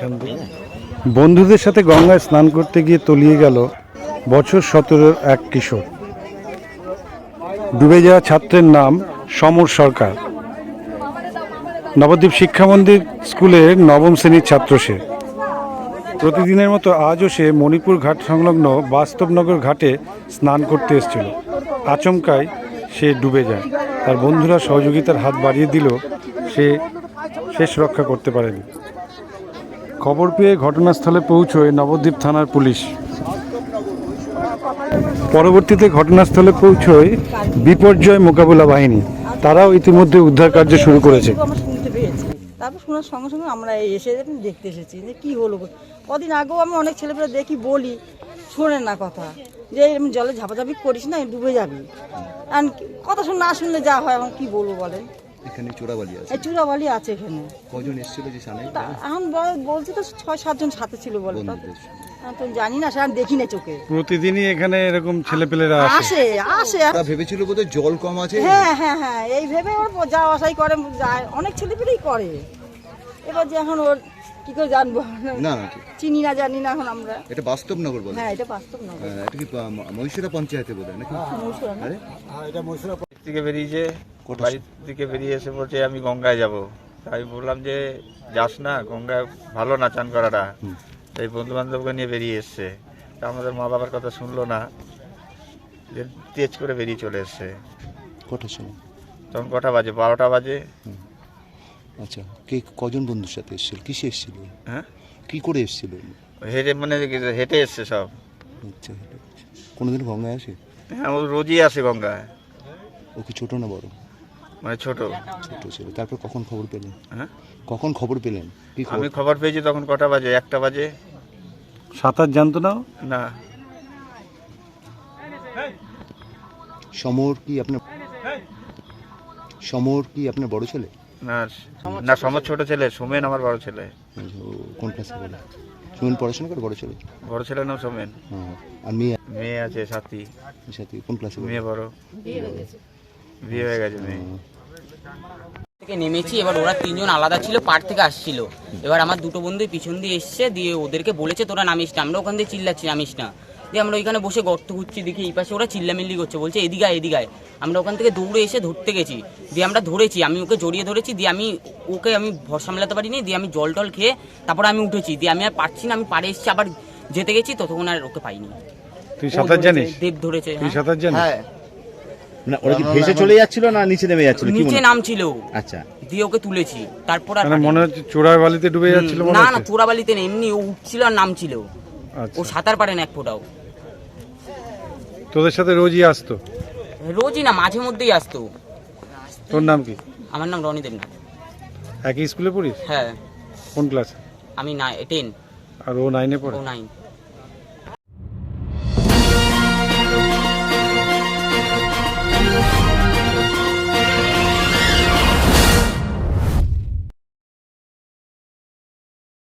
এখান থেকে বন্ধুদের সাথে গঙ্গায় স্নান করতে গিয়ে তলিয়ে গেল বছর 17 এক কিশোর। ডুবে যাওয়া ছাত্রের নাম সমর সরকার। নবদ্বীপ শিক্ষা মন্দির স্কুলের নবম শ্রেণীর ছাত্র সে। প্রতিদিনের মতো আজও সে মণিপুর ঘাট সংলগ্ন বাস্তবনগর ঘাটে স্নান করতে এসেছিল। আচমকায় সে ডুবে যায়। তার বন্ধুরা সহযোগিতার হাত বাড়িয়ে দিল, সে শেষ রক্ষা করতে পারেনি। খবর পেয়ে ঘটনাস্থলে পৌঁছয় নবদ্বীপ থানার পুলিশ। পরবর্তীতে ঘটনাস্থলে পৌঁছয় বিপর্যয় মোকাবিলা বাহিনী। তারাও ইতিমধ্যে উদ্ধার কার্য শুরু করেছে। তারপর শোনার সঙ্গে সঙ্গে আমরা এসে দেখতে এসেছি যে কী হলো। কদিন আগেও আমি অনেক ছেলেপেলে দেখি, বলি, শোনেন না কথা, যে এরকম জলে ঝাপাঝাপি করিস না, ডুবে যাবি। আর কথা না শুনলে যা হয়, এখন কী বলবো বলেন। এখানে চোরাবালি আছে। চূড়াবালি আছে এখানে। কজন এসেছিল যে সামনে? এখন বলছে তো 6-7 জন সাথে ছিল বলে। তো জানি না, সেটা দেখি না চোখে। প্রতিদিনই এখানে এরকম ছেলেপেলেরা আসে আসে। তারা ভেবেছিল বোধহয় জল কম আছে। হ্যাঁ হ্যাঁ হ্যাঁ, এই ভেবে ওর যাওয়া আসাই করে, যায়, অনেক ছেলেপেলেই করে। এবার যে এখন ওর কি করে জানবো, না না চিনি না, জানি না এখন আমরা। এটা বাস্তবনগর বলে। হ্যাঁ, এটা বাস্তবনগর। এটা কি মহিষুরা পঞ্চায়েতে বোধহয় নাকি? আরে এটা মহিষুরা থেকে বেরিয়েছে, বাড়ির থেকে বেরিয়ে এসে বলছে আমি গঙ্গায় যাব। তাই বললাম যে যাস না, গঙ্গায় ভালো না চান করাটা। তাই বন্ধু বান্ধবকে নিয়ে বেরিয়ে এসছে। তা আমাদের মা বাবার কথা শুনলো না, যে তেজ করে বেরিয়ে চলে এসছে। কটার সময়? তখন কটা বাজে? 12টা বাজে। আচ্ছা, কে কজন বন্ধুর সাথে এসেছিল? কিসে এসেছিল? হ্যাঁ, কি করে এসেছিল? হেঁটে, মানে হেঁটে এসছে সব। আচ্ছা, কোনোদিন গঙ্গায় আসে? হ্যাঁ, ও রোজই আসে গঙ্গায়। ও কি ছোট না বড়? মানে ছোট। ছোট ছিল। তারপর কখন খবর পেলেন? হ্যাঁ, কখন খবর পেলেন? কি আমি খবর পেয়েছি তখন কটা বাজে? 1টা বাজে। সাঁতার জানতো না? না। সমর কি আপনার বড় ছেলে? না না, সমর ছোট ছেলে, সোমেন আমার বড় ছেলে। ও কোন ক্লাসে পড়ে? সুমন পড়াশোনা করে? বড় ছেলে? বড় ছেলের নাম সোমেন। হ্যাঁ। আর মেয়ে? মেয়ে আছে সাথী। সাথে কোন ক্লাসে পড়ে? মেয়ে বড়, বিয়ে হয়ে গেছে মেয়ে। থেকে নেমেছি, এবার ওরা 3 জন আলাদা ছিল, পাড় থেকে আসছিল। এবার আমার দুটো বন্ধু পিছন দিয়ে এসছে, দিয়ে ওদেরকে বলেছে তোরা নামিস না। আমরা ওখান থেকে চিল্লাচ্ছি নামিস না। দিয়ে আমরা ওইখানে বসে গর্ত খুঁজছি, দেখি এই পাশে ওরা চিল্লামিল্লি করছে, বলছে এদিকে আয় এদিকে আয়। আমরা ওখান থেকে দৌড়ে এসে ধরতে গেছি, দিয়ে আমরা ধরেছি, আমি ওকে জড়িয়ে ধরেছি, দিয়ে আমি ভর সামলাতে পারিনি, দিয়ে আমি জল টল খেয়ে তারপরে আমি উঠেছি, দিয়ে আমি আর পারছি না, আমি পাড়ে এসেছি, আবার যেতে গেছি, ততক্ষণ আর ওকে পাইনি। তুই সাঁতার জানিস? দেব ধরেছে। তুই সাঁতার জানিস? হ্যাঁ। না, ওরা কি ভেসে চলে যাচ্ছিল না নিচে নেমে যাচ্ছিল? নিচে নামছিল। আচ্ছা, দিয়ে ওকে তুলেছি, তারপর আর মনে হচ্ছে চোরার বালিতে ডুবে যাচ্ছিল মনে না হচ্ছে? না, চোরাবালিতে নেই, এমনি ও উঠছিল আর নামছিল। আচ্ছা, ও সাঁতার পারে না এক ফোঁটাও। তোদের সাথে রোজই আসতো? রোজই না, মাঝে মধ্যেই আসতো। তোর নাম কি? আমার নাম রনি দেবনাথ। একই স্কুলে পড়িস? হ্যাঁ। কোন ক্লাসে? আমি 10। আর ও 9-এ পড়ে? ও 9।